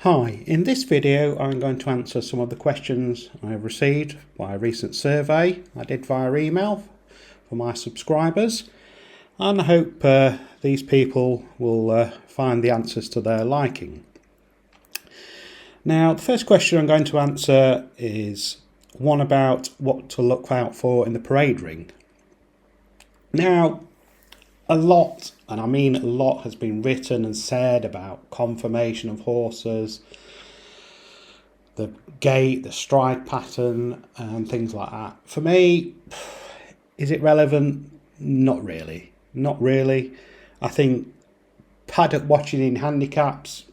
Hi, in this video I'm going to answer some of the questions I have received by a recent survey I did via email for my subscribers, and I hope these people will find the answers to their liking. Now, the first question I'm going to answer is one about what to look out for in the parade ring. Now, a lot, and I mean a lot, has been written and said about conformation of horses, the gait, the stride pattern, and things like that. For me, is it relevant? Not really. Not really. I think paddock watching in handicaps,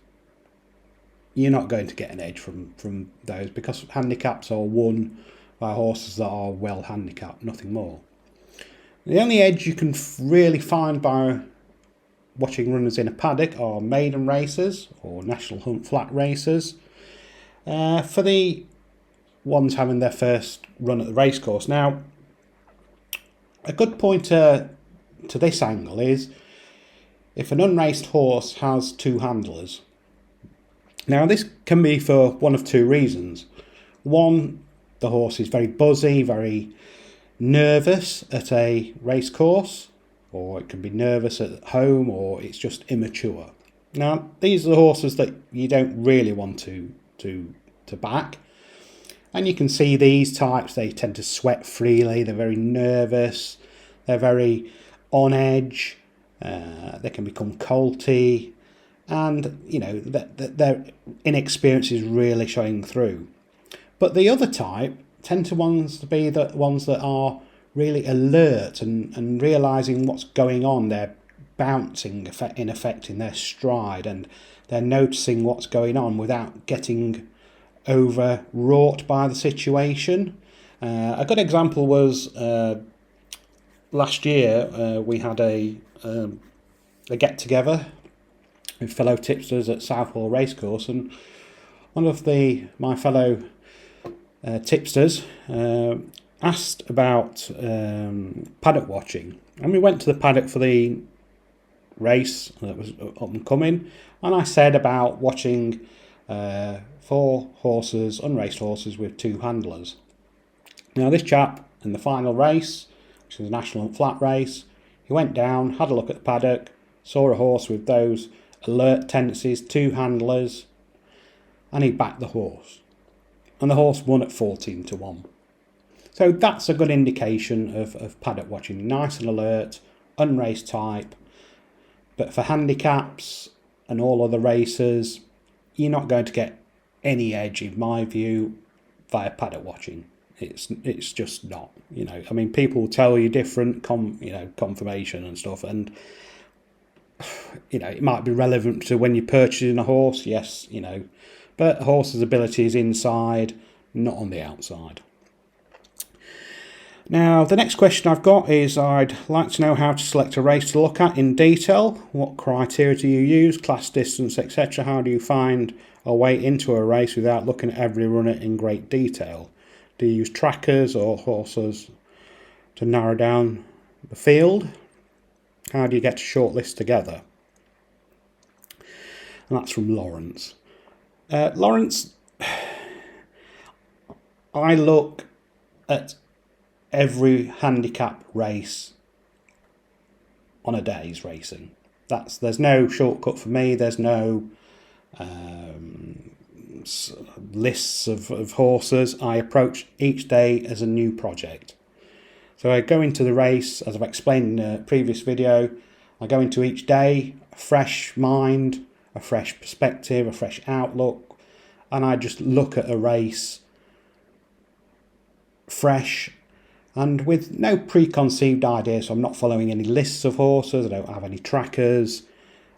you're not going to get an edge from those, because handicaps are won by horses that are well handicapped, nothing more. The only edge you can really find by watching runners in a paddock are maiden races or national hunt flat races. For the ones having their first run at the racecourse. Now, a good pointer to this angle is if an unraced horse has two handlers. Now, this can be for one of two reasons. One, the horse is very buzzy, very nervous at a racecourse, or it can be nervous at home, or it's just immature. Now, these are the horses that you don't really want to back, and you can see these types, they tend to sweat freely, they're very nervous, they're very on edge, they can become colty, and you know their inexperience is really showing through. But the other type tend to be the ones that are really alert and realising what's going on. They're bouncing in effect in their stride, and they're noticing what's going on without getting overwrought by the situation. A good example was last year we had a get together with fellow tipsters at Southwell Racecourse, and one of my fellow tipsters asked about paddock watching, and we went to the paddock for the race that was up and coming, and I said about watching 4 horses, unraced horses with 2 handlers. Now, this chap in the final race, which was a national flat race, he went down, had a look at the paddock, saw a horse with those alert tendencies, 2 handlers, and he backed the horse. And the horse won at 14-1. So that's a good indication of paddock watching. Nice and alert, unraced type. But for handicaps and all other races, you're not going to get any edge, in my view, via paddock watching. It's just not. I mean, people will tell you different conformation and stuff, and it might be relevant to when you're purchasing a horse, yes, but a horse's ability is inside, not on the outside. Now, the next question I've got is, I'd like to know how to select a race to look at in detail. What criteria do you use, class, distance, etc.? How do you find a way into a race without looking at every runner in great detail? Do you use trackers or horses to narrow down the field? How do you get a short list together? And that's from Lawrence. Lawrence, I look at every handicap race on a day's racing. There's no shortcut for me. There's no lists of horses. I approach each day as a new project. So I go into the race, as I've explained in a previous video, I go into each day, a fresh mind, a fresh perspective, a fresh outlook, and I just look at a race fresh and with no preconceived ideas. So I'm not following any lists of horses, I don't have any trackers.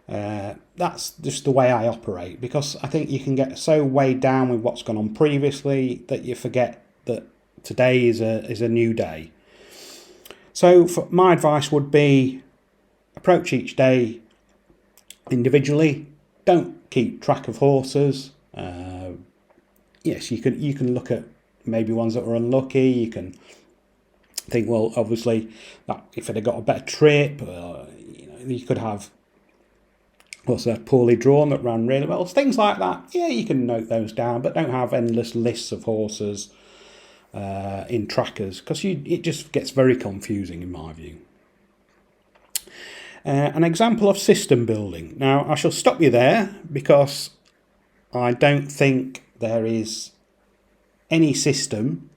That's just the way I operate, because I think you can get so weighed down with what's gone on previously that you forget that today is a new day. So my advice would be, approach each day individually. Don't keep track of horses. Yes, you can look at maybe ones that were unlucky. You can think, well, obviously, that if it had got a better trip, you could have was poorly drawn that ran really well. Things like that, yeah, you can note those down, but don't have endless lists of horses in trackers, because it just gets very confusing in my view. An example of system building. Now, I shall stop you there because I don't think there is any system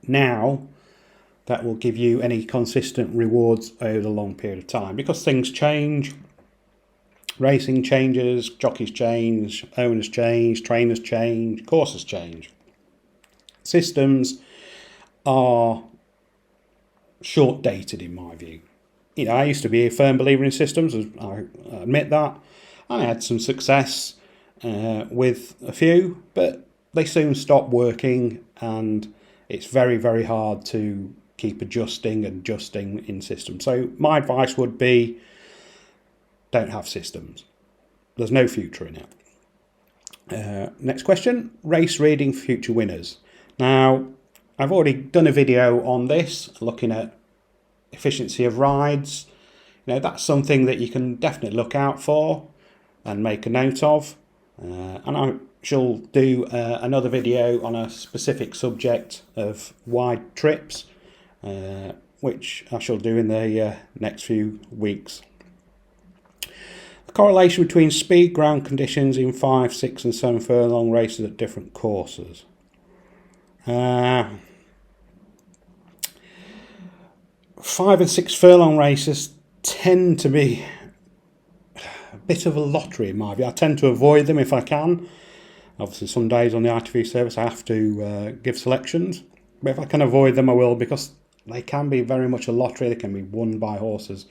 now that will give you any consistent rewards over a long period of time, because things change, racing changes, jockeys change, owners change, trainers change, courses change. Systems are short dated in my view. You know, I used to be a firm believer in systems, I admit that. I had some success with a few, but they soon stopped working, and it's very, very hard to keep adjusting in systems. So my advice would be, don't have systems. There's no future in it. Next question, race reading future winners. Now, I've already done a video on this, looking at efficiency of rides. You know, that's something that you can definitely look out for and make a note of. And I shall do another video on a specific subject of wide trips, which I shall do in the next few weeks. The correlation between speed ground conditions in 5, 6 and 7 furlong races at different courses. 5 and 6 furlong races tend to be a bit of a lottery in my view. I tend to avoid them if I can. Obviously some days on the ITV service I have to give selections, but if I can avoid them I will, because they can be very much a lottery. They can be won by horses,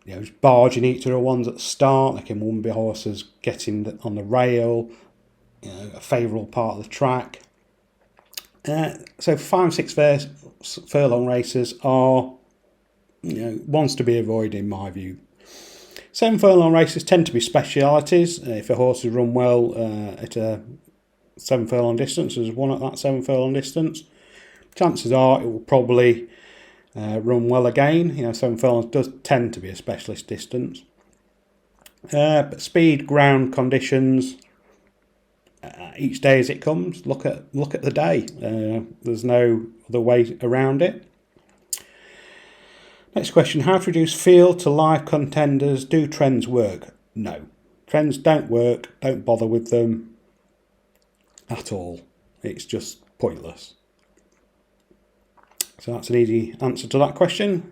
you know, barging each of the ones at the start. They can win by horses getting on the rail, you know, a favourable part of the track. So 5 and 6 furlong races are, you know, ones to be avoided in my view. 7 furlong races tend to be specialities. If a horse has run well at a 7 furlong distance, has won at that 7 furlong distance, chances are it will probably run well again. You know, 7 furlongs does tend to be a specialist distance. But speed, ground conditions, each day as it comes. Look at the day. There's no other way around it. Next question, how to reduce field to live contenders. Do trends work? No. Trends don't work. Don't bother with them at all. It's just pointless. So that's an easy answer to that question.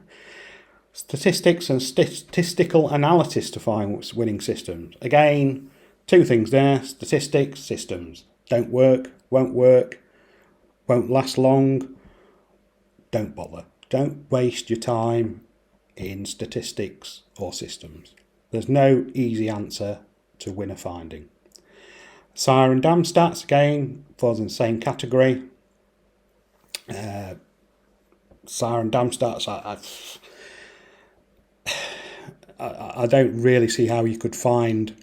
Statistics and statistical analysis to find winning systems. Again, two things there. Statistics, systems. Don't work, won't last long. Don't bother. Don't waste your time in statistics or systems. There's no easy answer to winner finding. Sire and dam stats, again, falls in the same category. Sire and dam stats, I don't really see how you could find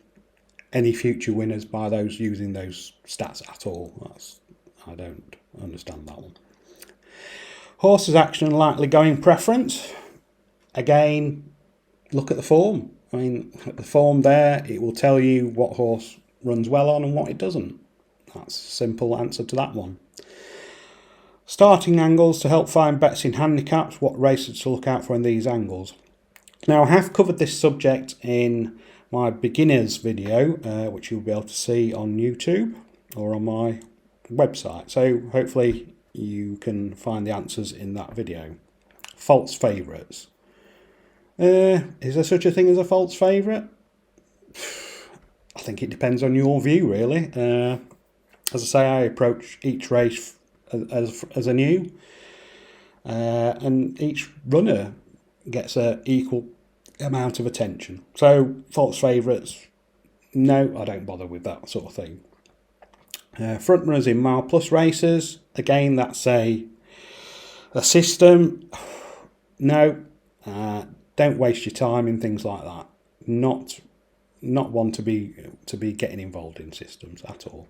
any future winners by those using those stats at all. I don't understand that one. Horses action and likely going preference. Again, look at the form. I mean, the form there, it will tell you what horse runs well on and what it doesn't. That's a simple answer to that one. Starting angles to help find bets in handicaps. What races to look out for in these angles? Now, I have covered this subject in my beginners video, which you'll be able to see on YouTube or on my website. So hopefully you can find the answers in that video. False favourites. Is there such a thing as a false favourite? I think it depends on your view, really. As I say, I approach each race as a new, and each runner gets an equal amount of attention. So false favourites, no, I don't bother with that sort of thing. Front runners in mile plus races, again, that's a system. No, don't waste your time in things like that. Not one to be getting involved in systems at all.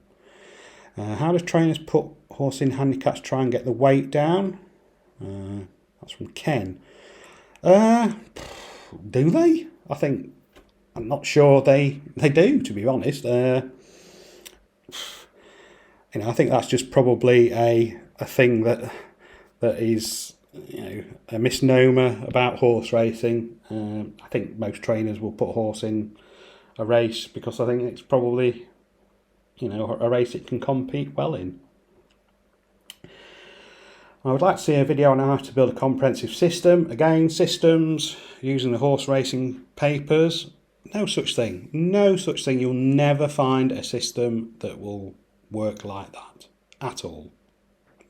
How do trainers put horse in handicaps to try and get the weight down? That's from Ken. Do they? I think I'm not sure they do, to be honest. I think that's just probably a thing that is a misnomer about horse racing. I think most trainers will put a horse in a race because I think it's probably a race it can compete well in. I would like to see a video on how to build a comprehensive system. Again, systems using the horse racing papers. No such thing. No such thing. You'll never find a system that will work like that at all.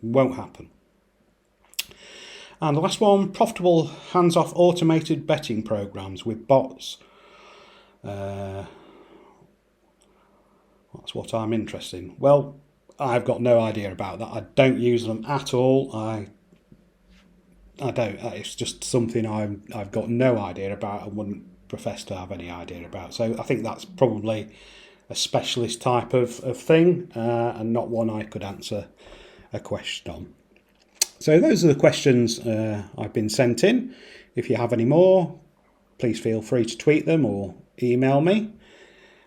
Won't happen. And the last one, profitable hands-off automated betting programs with bots. That's what I'm interested in. Well, I've got no idea about that. I don't use them at all. I don't. It's just something I've got no idea about and wouldn't profess to have any idea about. So I think that's probably a specialist type of thing and not one I could answer a question on. So those are the questions I've been sent in. If you have any more, please feel free to tweet them or email me,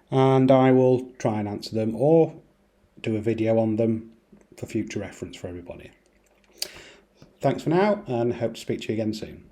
and I will try and answer them or do a video on them for future reference for everybody. Thanks for now, and hope to speak to you again soon.